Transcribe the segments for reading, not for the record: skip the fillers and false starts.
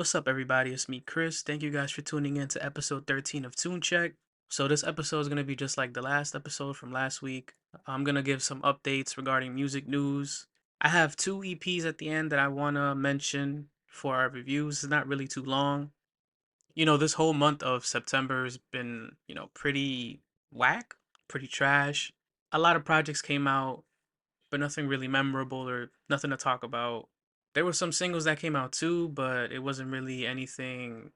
What's up, everybody? It's me, Chris. Thank you guys for tuning in to episode 13 of Tune Check. So, this episode is going to be just like the last episode from last week. I'm going to give some updates regarding music news. I have two EPs at the end that I want to mention for our reviews. It's not really too long. This whole month of September has been, pretty whack, pretty trash. A lot of projects came out, but nothing really memorable or nothing to talk about. There were some singles that came out too, but it wasn't really anything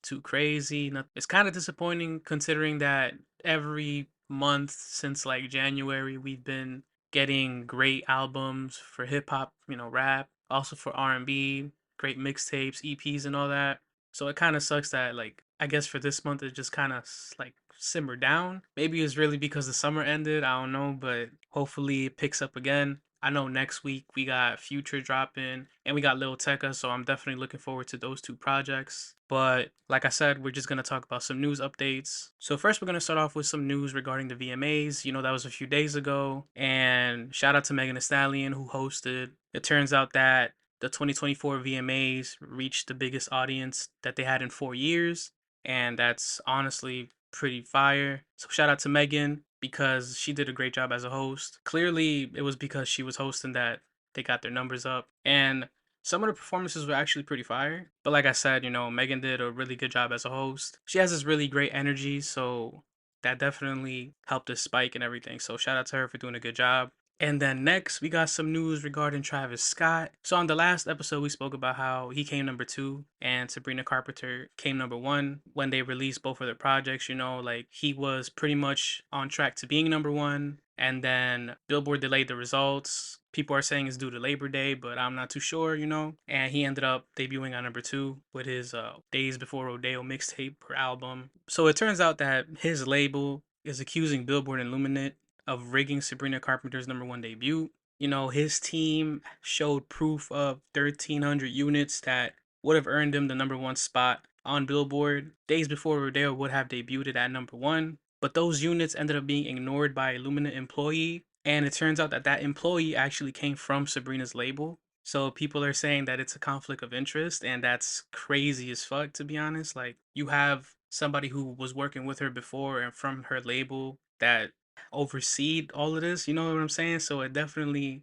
too crazy. It's kind of disappointing considering that every month since like January we've been getting great albums for hip hop, rap, also for R&B, great mixtapes, EPs and all that. So it kind of sucks that like I guess for this month it just kind of like simmered down. Maybe it's really because the summer ended, I don't know, but hopefully it picks up again. I know next week we got Future dropping and we got Lil Tecca, so I'm definitely looking forward to those two projects. But like I said, we're just going to talk about some news updates. So first we're going to start off with some news regarding the VMAs. That was a few days ago, and shout out to Megan Thee Stallion who hosted. It turns out that the 2024 VMAs reached the biggest audience that they had in 4 years, and that's honestly pretty fire. So shout out to Megan because she did a great job as a host. Clearly, it was because she was hosting that they got their numbers up. And some of the performances were actually pretty fire. But like I said, Megan did a really good job as a host. She has this really great energy, so that definitely helped us spike and everything. So shout out to her for doing a good job. And then next, we got some news regarding Travis Scott. So on the last episode, we spoke about how he came number two and Sabrina Carpenter came number one when they released both of their projects. Like he was pretty much on track to being number one. And then Billboard delayed the results. People are saying it's due to Labor Day, but I'm not too sure. And he ended up debuting on number two with his Days Before Rodeo mixtape per album. So it turns out that his label is accusing Billboard and Luminate of rigging Sabrina Carpenter's number one debut. His team showed proof of 1,300 units that would have earned him the number one spot on Billboard. Days Before Rodeo would have debuted at number one, but those units ended up being ignored by a Luminate employee, and it turns out that that employee actually came from Sabrina's label. So people are saying that it's a conflict of interest, and that's crazy as fuck, to be honest. Like, you have somebody who was working with her before and from her label that overseed all of this, you know what I'm saying? So it definitely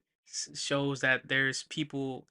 shows that there's people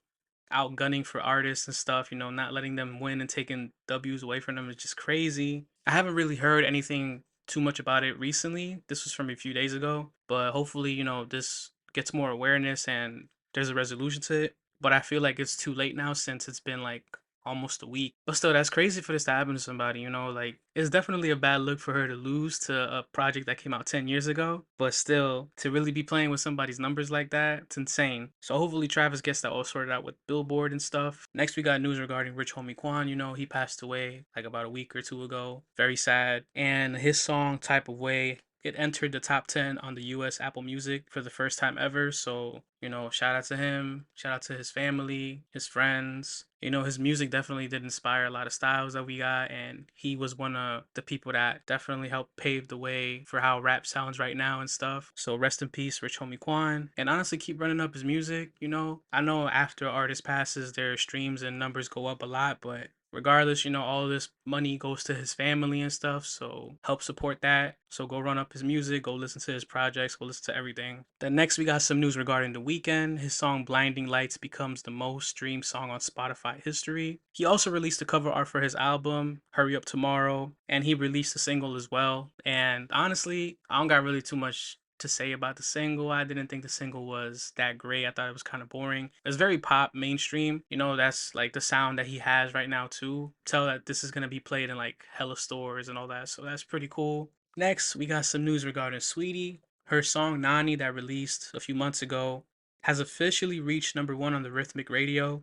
outgunning for artists and stuff, not letting them win and taking W's away from them is just crazy. I haven't really heard anything too much about it recently. This was from a few days ago, but hopefully, this gets more awareness and there's a resolution to it. But I feel like it's too late now since it's been like almost a week. But still, that's crazy for this to happen to somebody. Like it's definitely a bad look for her to lose to a project that came out 10 years ago. But still, to really be playing with somebody's numbers like that, it's insane. So hopefully Travis gets that all sorted out with Billboard and stuff. Next, we got news regarding Rich Homie Quan. He passed away like about a week or two ago. Very sad. And his song Type of Way, it entered the top 10 on the US Apple Music for the first time ever. So, shout out to him, shout out to his family, his friends. His music definitely did inspire a lot of styles that we got, and he was one of the people that definitely helped pave the way for how rap sounds right now and stuff. So rest in peace, Rich Homie Quan. And honestly, keep running up his music. I know after an artist passes, their streams and numbers go up a lot, but regardless, all this money goes to his family and stuff, so help support that. So go run up his music, go listen to his projects, go listen to everything. Then next we got some news regarding The Weeknd. His song Blinding Lights becomes the most streamed song on Spotify history. He also released the cover art for his album Hurry Up Tomorrow, and he released a single as well. And honestly, I don't got really too much to say about the single. I didn't think the single was that great. I thought it was kind of boring. It's very pop, mainstream. That's like the sound that he has right now too. Tell that this is gonna be played in like hella stores and all that. So that's pretty cool. Next, we got some news regarding Sweetie. Her song Nani that released a few months ago has officially reached number one on the Rhythmic Radio.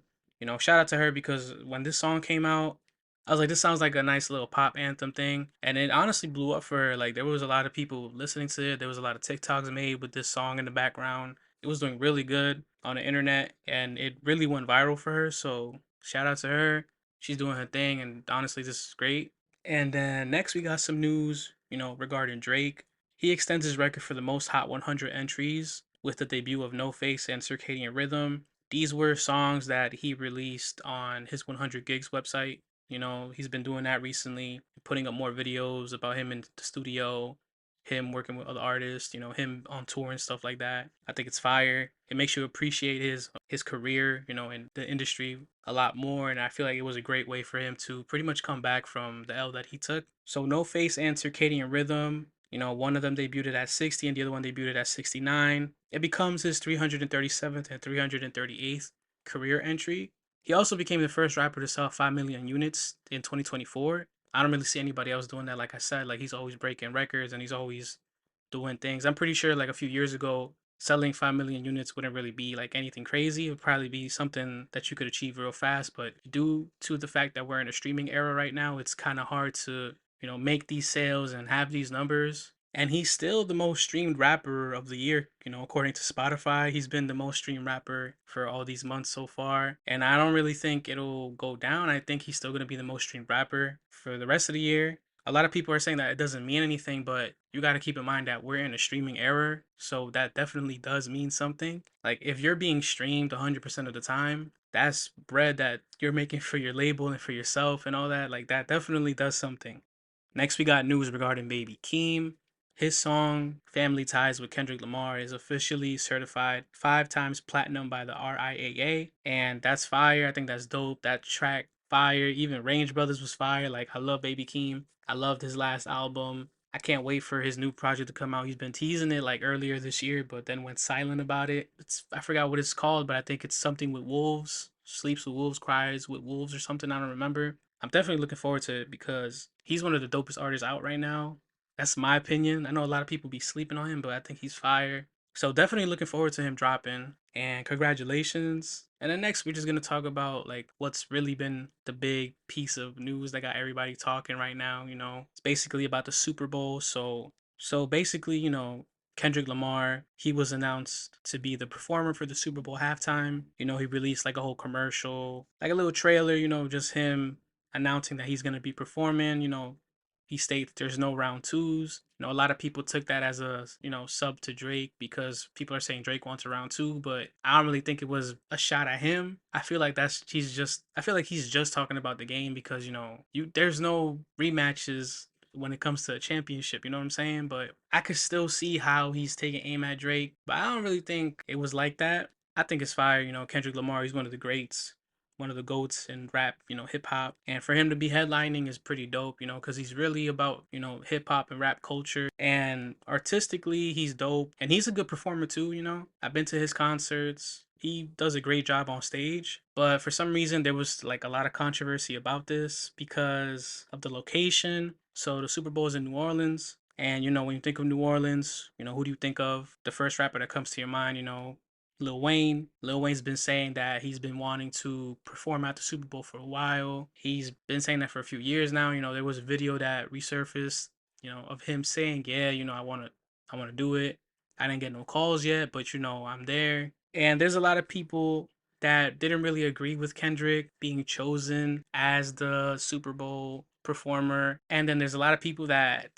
Shout out to her because when this song came out, I was like, this sounds like a nice little pop anthem thing. And it honestly blew up for her. Like, there was a lot of people listening to it. There was a lot of TikToks made with this song in the background. It was doing really good on the internet and it really went viral for her. So, shout out to her. She's doing her thing. And honestly, this is great. And then next, we got some news, regarding Drake. He extends his record for the most Hot 100 entries with the debut of No Face and Circadian Rhythm. These were songs that he released on his 100 Gigs website. He's been doing that recently, putting up more videos about him in the studio, him working with other artists, him on tour and stuff like that. I think it's fire. It makes you appreciate his career, in the industry a lot more. And I feel like it was a great way for him to pretty much come back from the L that he took. So No Face and Circadian Rhythm, one of them debuted at 60 and the other one debuted at 69. It becomes his 337th and 338th career entry. He also became the first rapper to sell 5 million units in 2024. I don't really see anybody else doing that. Like I said, like he's always breaking records and he's always doing things. I'm pretty sure like a few years ago, selling 5 million units wouldn't really be like anything crazy. It would probably be something that you could achieve real fast. But due to the fact that we're in a streaming era right now, it's kind of hard to, make these sales and have these numbers. And he's still the most streamed rapper of the year, according to Spotify. He's been the most streamed rapper for all these months so far. And I don't really think it'll go down. I think he's still going to be the most streamed rapper for the rest of the year. A lot of people are saying that it doesn't mean anything, but you got to keep in mind that we're in a streaming era. So that definitely does mean something. Like if you're being streamed 100% of the time, that's bread that you're making for your label and for yourself and all that. Like that definitely does something. Next, we got news regarding Baby Keem. His song Family Ties with Kendrick Lamar is officially certified 5 times platinum by the RIAA. And that's fire. I think that's dope. That track, fire. Even Range Brothers was fire. Like, I love Baby Keem. I loved his last album. I can't wait for his new project to come out. He's been teasing it like earlier this year, but then went silent about it. I forgot what it's called, but I think it's something with wolves. Sleeps with wolves, cries with wolves, or something. I don't remember. I'm definitely looking forward to it because he's one of the dopest artists out right now. That's my opinion. I know a lot of people be sleeping on him, but I think he's fire. So definitely looking forward to him dropping. And congratulations. And then next we're just gonna talk about like what's really been the big piece of news that got everybody talking right now. It's basically about the Super Bowl. So basically, Kendrick Lamar, he was announced to be the performer for the Super Bowl halftime. He released like a whole commercial, like a little trailer, just him announcing that he's gonna be performing. He states there's no round twos. A lot of people took that as a, sub to Drake because people are saying Drake wants a round two, but I don't really think it was a shot at him. I feel like he's just talking about the game because, there's no rematches when it comes to a championship, you know what I'm saying? But I could still see how he's taking aim at Drake, but I don't really think it was like that. I think it's fire, Kendrick Lamar, he's one of the greats, one of the goats in rap, hip hop. And for him to be headlining is pretty dope, because he's really about, hip hop and rap culture. And artistically, he's dope. And he's a good performer too. I've been to his concerts. He does a great job on stage. But for some reason, there was like a lot of controversy about this because of the location. So the Super Bowl is in New Orleans. And, when you think of New Orleans, who do you think of? The first rapper that comes to your mind, Lil Wayne. Lil Wayne's been saying that he's been wanting to perform at the Super Bowl for a while. He's been saying that for a few years now. There was a video that resurfaced, of him saying, "Yeah, I want to do it. I didn't get no calls yet, but I'm there." And there's a lot of people that didn't really agree with Kendrick being chosen as the Super Bowl performer. And then there's a lot of people that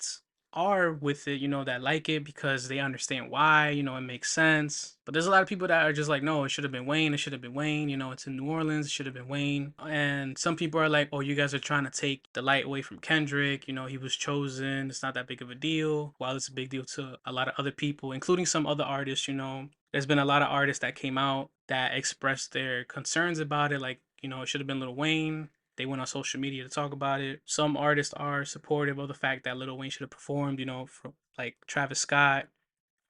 are with it, that like it because they understand why, it makes sense. But there's a lot of people that are just like, no, it should have been Wayne. It should have been Wayne. It's in New Orleans. It should have been Wayne. And some people are like, oh, you guys are trying to take the light away from Kendrick. He was chosen. It's not that big of a deal. While it's a big deal to a lot of other people, including some other artists, there's been a lot of artists that came out that expressed their concerns about it. Like, it should have been Lil Wayne. They went on social media to talk about it. Some artists are supportive of the fact that Lil Wayne should have performed, for like Travis Scott,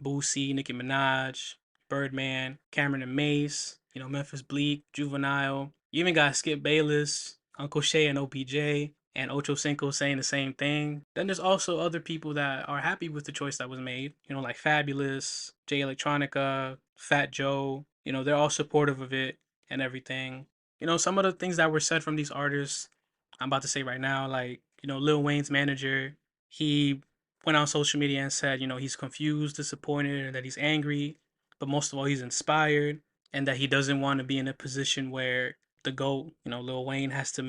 Boosie, Nicki Minaj, Birdman, Cameron and Mace, Memphis Bleak, Juvenile. You even got Skip Bayless, Uncle Shay and OPJ, and Ocho Cinco saying the same thing. Then there's also other people that are happy with the choice that was made, like Fabulous, Jay Electronica, Fat Joe. They're all supportive of it and everything. Some of the things that were said from these artists, I'm about to say right now, like, Lil Wayne's manager, he went on social media and said, he's confused, disappointed, and that he's angry, but most of all, he's inspired, and that he doesn't want to be in a position where the GOAT, Lil Wayne has to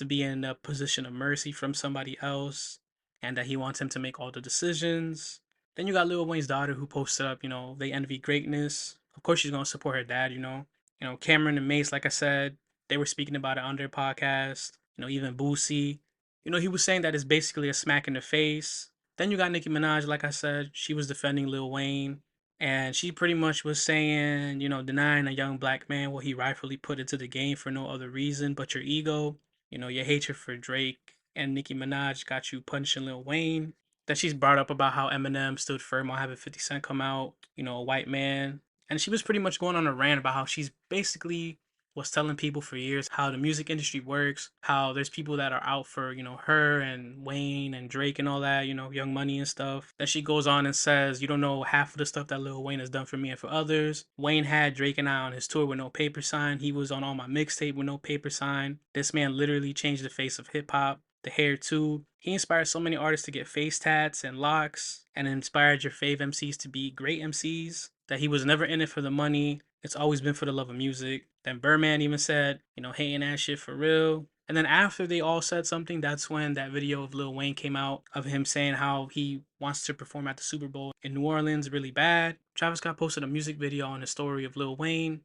be in a position of mercy from somebody else, and that he wants him to make all the decisions. Then you got Lil Wayne's daughter who posted up, they envy greatness. Of course, she's gonna support her dad. Cameron and Mace, like I said, they were speaking about it on their podcast. Even Boosie, he was saying that it's basically a smack in the face. Then you got Nicki Minaj, like I said, she was defending Lil Wayne, and she pretty much was saying, denying a young black man what he rightfully put into the game for no other reason but your ego. Your hatred for Drake and Nicki Minaj got you punching Lil Wayne. Then she's brought up about how Eminem stood firm on having 50 Cent come out, a white man, and she was pretty much going on a rant about how she's basically was telling people for years how the music industry works, how there's people that are out for, her and Wayne and Drake and all that, Young Money and stuff. Then she goes on and says, you don't know half of the stuff that Lil Wayne has done for me and for others. Wayne had Drake and I on his tour with no paper sign. He was on all my mixtape with no paper sign. This man literally changed the face of hip hop. The hair too. He inspired so many artists to get face tats and locks and inspired your fave MCs to be great MCs. That he was never in it for the money. It's always been for the love of music. Then Birdman even said, hating that shit for real. And then after they all said something, that's when that video of Lil Wayne came out of him saying how he wants to perform at the Super Bowl in New Orleans really bad. Travis Scott posted a music video on his story of Lil Wayne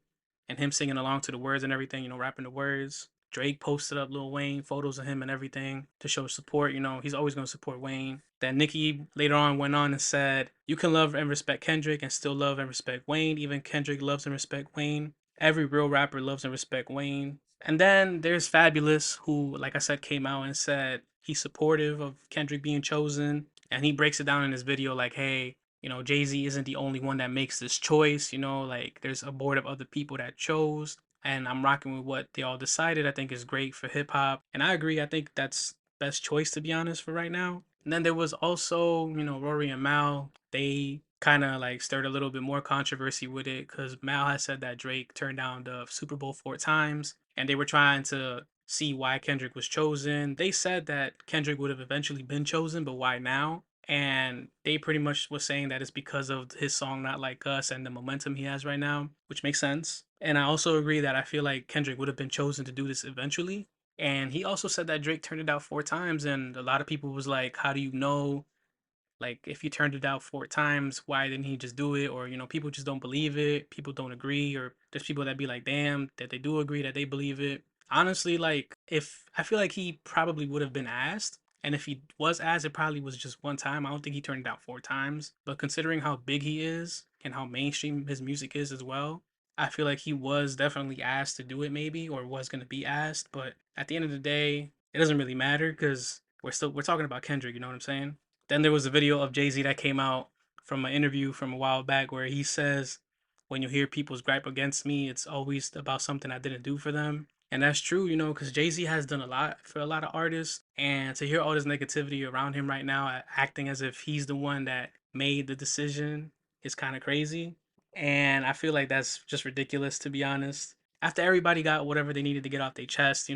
and him singing along to the words and everything, rapping the words. Drake posted up Lil Wayne, photos of him and everything to show support. He's always going to support Wayne. Then Nicki later on went on and said, you can love and respect Kendrick and still love and respect Wayne. Even Kendrick loves and respect Wayne. Every real rapper loves and respect Wayne. And then there's Fabulous, who, like I said, came out and said he's supportive of Kendrick being chosen. And he breaks it down in his video like, hey, Jay-Z isn't the only one that makes this choice. Like there's a board of other people that chose, and I'm rocking with what they all decided. I think is great for hip hop, and I agree. I think that's best choice, to be honest, for right now. And then there was also, Rory and Mal. They kind of like stirred a little bit more controversy with it because Mal has said that Drake turned down the Super Bowl 4 times, and they were trying to see why Kendrick was chosen. They said that Kendrick would have eventually been chosen, but why now? And they pretty much was saying that it's because of his song Not Like Us and the momentum he has right now, which makes sense. And I also agree that I feel like Kendrick would have been chosen to do this eventually. And he also said that Drake turned it out 4 times, and a lot of people was like, how do you know, like, if you turned it out 4 times, why didn't he just do it? Or, people just don't believe it, people don't agree, or there's people that be like, damn, that they do agree, that they believe it. Honestly, like, if I feel like he probably would have been asked, and if he was asked, it probably was just 1 time. I don't think he turned it out 4 times. But considering how big he is and how mainstream his music is as well, I feel like he was definitely asked to do it, maybe, or was gonna be asked. But at the end of the day, it doesn't really matter because we're talking about Kendrick. You know what I'm saying? Then there was a video of Jay-Z that came out from an interview from a while back where he says, when you hear people's gripe against me, it's always about something I didn't do for them. And that's true, because Jay-Z has done a lot for a lot of artists. And to hear all this negativity around him right now, acting as if he's the one that made the decision, is kind of crazy. And I feel like that's just ridiculous, to be honest. After everybody got whatever they needed to get off their chest,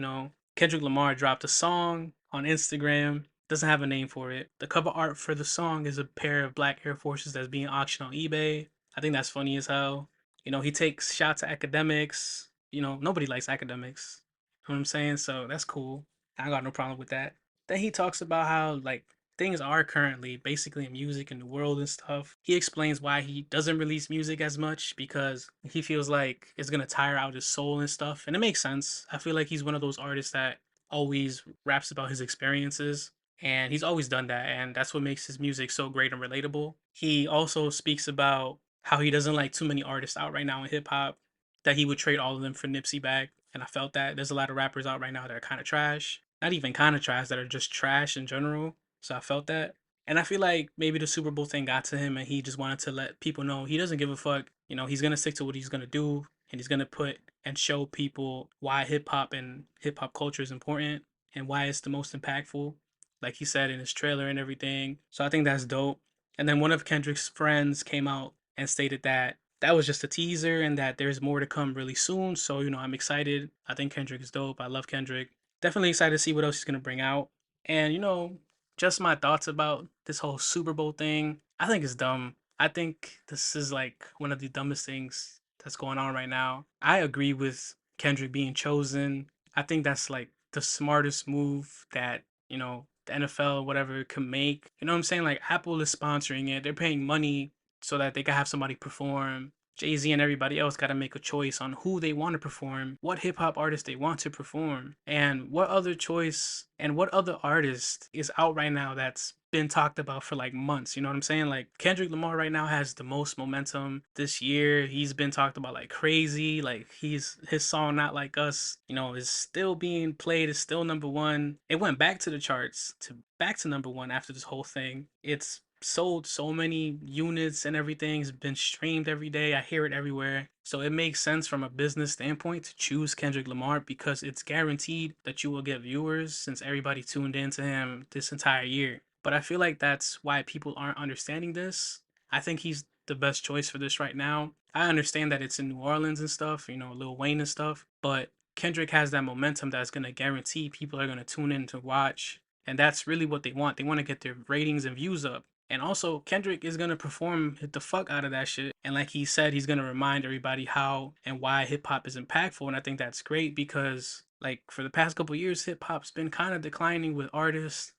Kendrick Lamar dropped a song on Instagram. Doesn't have a name for it. The cover art for the song is a pair of black Air Forces that's being auctioned on eBay. I think that's funny as hell. He takes shots at academics. Nobody likes academics. You know what I'm saying? So that's cool. I got no problem with that. Then he talks about how, like, things are currently basically in music and the world and stuff. He explains why he doesn't release music as much because he feels like it's gonna tire out his soul and stuff. And it makes sense. I feel like he's one of those artists that always raps about his experiences, and he's always done that, and that's what makes his music so great and relatable. He also speaks about how he doesn't like too many artists out right now in hip hop, that he would trade all of them for Nipsey back. And I felt that there's a lot of rappers out right now that are kind of trash, not even kind of trash, that are just trash in general. So I felt that. And I feel like maybe the Super Bowl thing got to him and he just wanted to let people know he doesn't give a fuck. He's going to stick to what he's going to do, and he's going to put and show people why hip hop and hip hop culture is important and why it's the most impactful, like he said in his trailer and everything. So I think that's dope. And then one of Kendrick's friends came out and stated that that was just a teaser and that there's more to come really soon. So, I'm excited. I think Kendrick is dope. I love Kendrick. Definitely excited to see what else he's going to bring out. And, just my thoughts about this whole Super Bowl thing. I think it's dumb. I think this is like one of the dumbest things that's going on right now. I agree with Kendrick being chosen. I think that's like the smartest move that, the NFL, whatever, can make. You know what I'm saying? Like, Apple is sponsoring it. They're paying money so that they can have somebody perform. Jay-Z and everybody else got to make a choice on who they want to perform, what hip hop artist they want to perform, and what other choice and what other artist is out right now that's been talked about for like months. You know what I'm saying? Like Kendrick Lamar right now has the most momentum this year. He's been talked about like crazy. Like his song Not Like Us, is still being played, is still number one. It went back to the charts to back to number one after this whole thing. It's sold so many units and everything. It's been streamed every day. I hear it everywhere. So it makes sense from a business standpoint to choose Kendrick Lamar because it's guaranteed that you will get viewers since everybody tuned into him this entire year. But I feel like that's why people aren't understanding this. I think he's the best choice for this right now. I understand that it's in New Orleans and stuff, Lil Wayne and stuff, but Kendrick has that momentum that's going to guarantee people are going to tune in to watch. And that's really what they want. They want to get their ratings and views up. And also, Kendrick is gonna perform hit the fuck out of that shit. And like he said, he's gonna remind everybody how and why hip hop is impactful. And I think that's great because, like, for the past couple years, hip hop's been kind of declining with artists,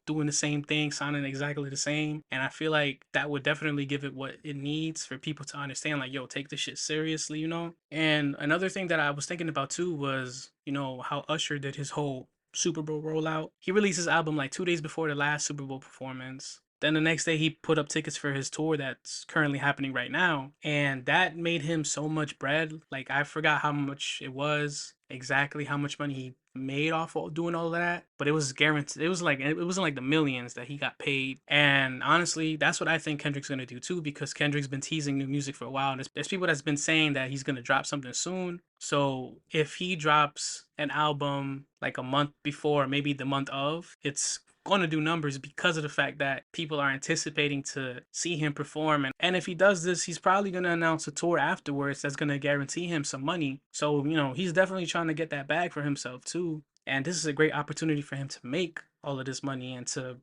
doing the same thing, sounding exactly the same. And I feel like that would definitely give it what it needs for people to understand, like, yo, take this shit seriously. And another thing that I was thinking about too was, how Usher did his whole Super Bowl rollout. He released his album like 2 days before the last Super Bowl performance. Then the next day he put up tickets for his tour that's currently happening right now. And that made him so much bread. Like I forgot how much it was, exactly how much money he made off of doing all of that. But it was guaranteed, it wasn't like the millions that he got paid. And honestly, that's what I think Kendrick's gonna do too, because Kendrick's been teasing new music for a while. And there's people that's been saying that he's gonna drop something soon. So if he drops an album like a month before, maybe the month of, it's going to do numbers because of the fact that people are anticipating to see him perform. And if he does this, he's probably going to announce a tour afterwards that's going to guarantee him some money. So, he's definitely trying to get that bag for himself too. And this is a great opportunity for him to make all of this money and to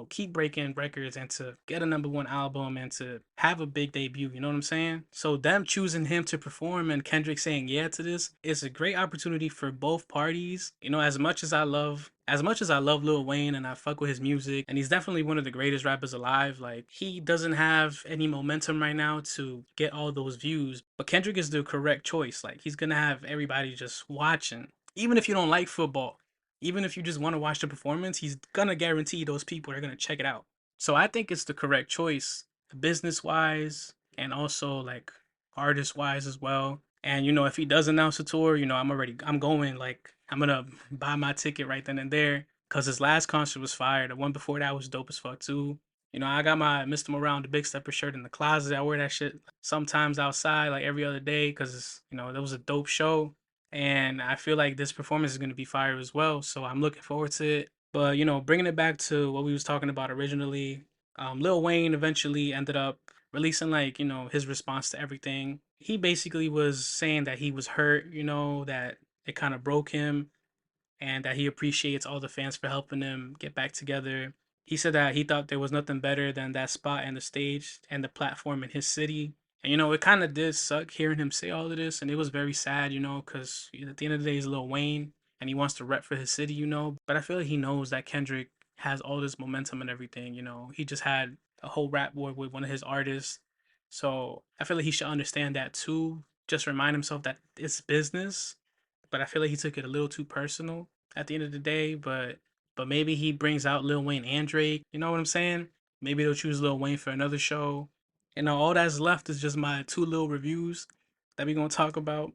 keep breaking records and to get a number one album and to have a big debut. You know what I'm saying? So them choosing him to perform and Kendrick saying yeah to this is a great opportunity for both parties. As much as I love Lil Wayne and I fuck with his music, and he's definitely one of the greatest rappers alive, like he doesn't have any momentum right now to get all those views. But Kendrick is the correct choice. Like he's gonna have everybody just watching. Even if you don't like football, even if you just want to watch the performance, he's gonna guarantee those people are gonna check it out. So I think it's the correct choice, business wise, and also like artist wise as well. And if he does announce a tour, I'm going. Like I'm gonna buy my ticket right then and there. Cause his last concert was fire. The one before that was dope as fuck too. I got my Mr. Morale the Big Stepper shirt in the closet. I wear that shit sometimes outside, like every other day, cause that was a dope show. And I feel like this performance is gonna be fire as well. So I'm looking forward to it. But bringing it back to what we was talking about originally, Lil Wayne eventually ended up releasing like his response to everything. He basically was saying that he was hurt, that it kind of broke him, and that he appreciates all the fans for helping him get back together. He said that he thought there was nothing better than that spot and the stage and the platform in his city. And it kind of did suck hearing him say all of this, and it was very sad, because at the end of the day, he's Lil Wayne and he wants to rep for his city. But I feel like he knows that Kendrick has all this momentum and everything. He just had a whole rap war with one of his artists, so I feel like he should understand that too. Just remind himself that it's business, but I feel like he took it a little too personal at the end of the day. But maybe he brings out Lil Wayne and Drake. You know what I'm saying? Maybe they'll choose Lil Wayne for another show. All that's left is just my two little reviews that we gonna talk about.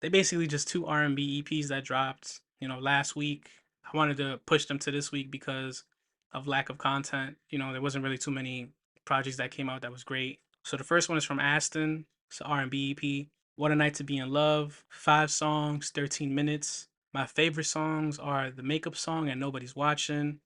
They basically just two R&B EPs that dropped, last week. I wanted to push them to this week because of lack of content. There wasn't really too many projects that came out that was great. So the first one is from Aston. It's an R&B EP. What a Night to Be in Love. 5 songs, 13 minutes. My favorite songs are the Makeup Song and Nobody's Watching.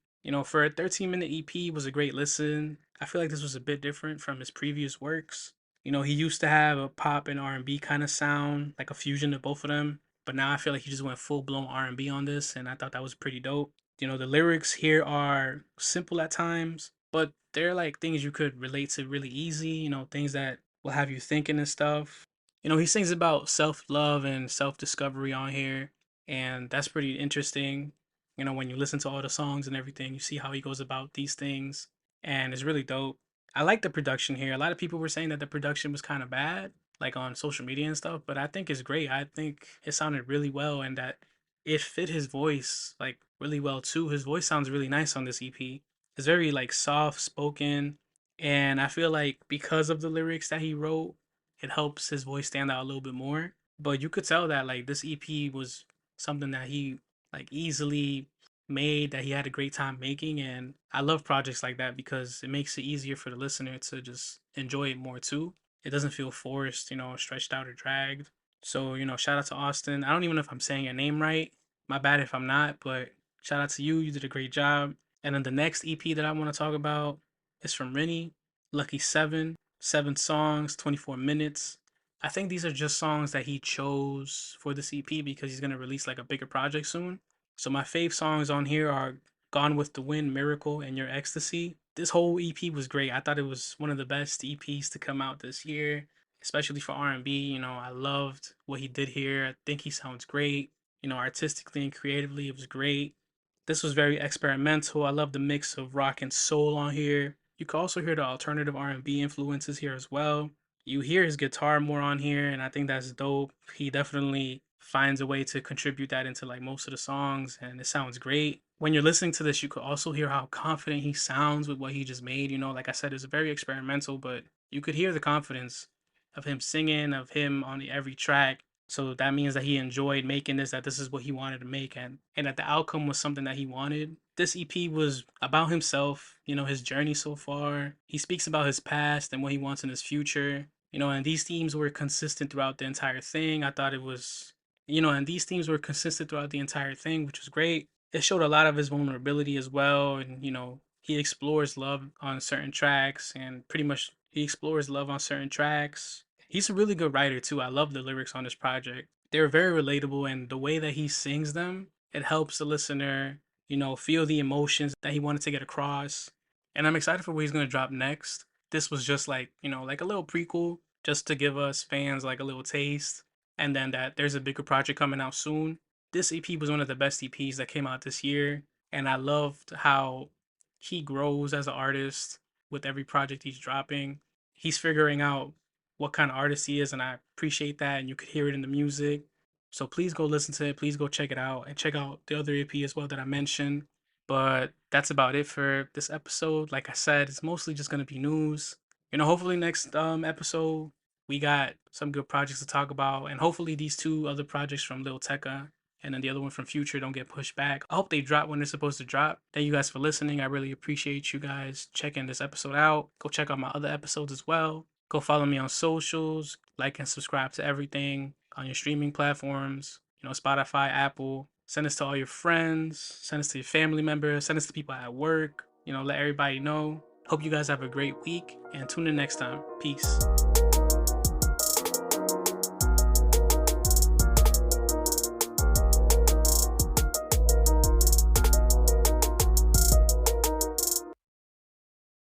For a 13-minute EP was a great listen. I feel like this was a bit different from his previous works. He used to have a pop and R&B kind of sound, like a fusion of both of them. But now I feel like he just went full-blown R&B on this, and I thought that was pretty dope. The lyrics here are simple at times, but they're like things you could relate to really easy, things that will have you thinking and stuff. He sings about self-love and self-discovery on here, and that's pretty interesting. When you listen to all the songs and everything, you see how he goes about these things, and it's really dope. I like the production here. A lot of people were saying that the production was kind of bad, like on social media and stuff, but I think it's great. I think it sounded really well and that it fit his voice like really well too. His voice sounds really nice on this EP. It's very like soft spoken, and I feel like because of the lyrics that he wrote, it helps his voice stand out a little bit more. But you could tell that like this EP was something that he like easily made, that he had a great time making, and I love projects like that because it makes it easier for the listener to just enjoy it more too. It doesn't feel forced, stretched out or dragged. So, shout out to Austin. I don't even know if I'm saying your name right. My bad if I'm not, but shout out to you. You did a great job. And then the next EP that I want to talk about is from Rennie, Lucky Seven, 7 songs, 24 minutes. I think these are just songs that he chose for this EP because he's gonna release like a bigger project soon. So my fave songs on here are Gone with the Wind, Miracle, and Your Ecstasy. This whole EP was great. I thought it was one of the best EPs to come out this year, especially for R&B. I loved what he did here. I think he sounds great. Artistically and creatively, it was great. This was very experimental. I love the mix of rock and soul on here. You can also hear the alternative R&B influences here as well. You hear his guitar more on here, and I think that's dope. He definitely finds a way to contribute that into like most of the songs, and it sounds great. When you're listening to this, you could also hear how confident he sounds with what he just made. Like I said, it's very experimental, but you could hear the confidence of him singing, of him on every track. So that means that he enjoyed making this, that this is what he wanted to make, and that the outcome was something that he wanted. This EP was about himself, his journey so far. He speaks about his past and what he wants in his future. And these themes were consistent throughout the entire thing. I thought it was, and these themes were consistent throughout the entire thing, which was great. It showed a lot of his vulnerability as well, and he explores love on certain tracks, and pretty much he explores love on certain tracks. He's a really good writer too. I love the lyrics on this project. They're very relatable, and the way that he sings them, it helps the listener, feel the emotions that he wanted to get across. And I'm excited for what he's gonna drop next. This was just like, like a little prequel, just to give us fans like a little taste. And then that there's a bigger project coming out soon. This EP was one of the best EPs that came out this year, and I loved how he grows as an artist with every project he's dropping. He's figuring out what kind of artist he is, and I appreciate that. And you could hear it in the music. So please go listen to it. Please go check it out and check out the other EP as well that I mentioned. But that's about it for this episode. Like I said, it's mostly just gonna be news. Hopefully next episode we got some good projects to talk about, and hopefully these two other projects from Lil Tecca and then the other one from Future don't get pushed back. I hope they drop when they're supposed to drop. Thank you guys for listening. I really appreciate you guys checking this episode out. Go check out my other episodes as well. Go follow me on socials, like and subscribe to everything on your streaming platforms, Spotify, Apple. Send this to all your friends, send this to your family members, send this to people at work, let everybody know. Hope you guys have a great week and tune in next time. Peace.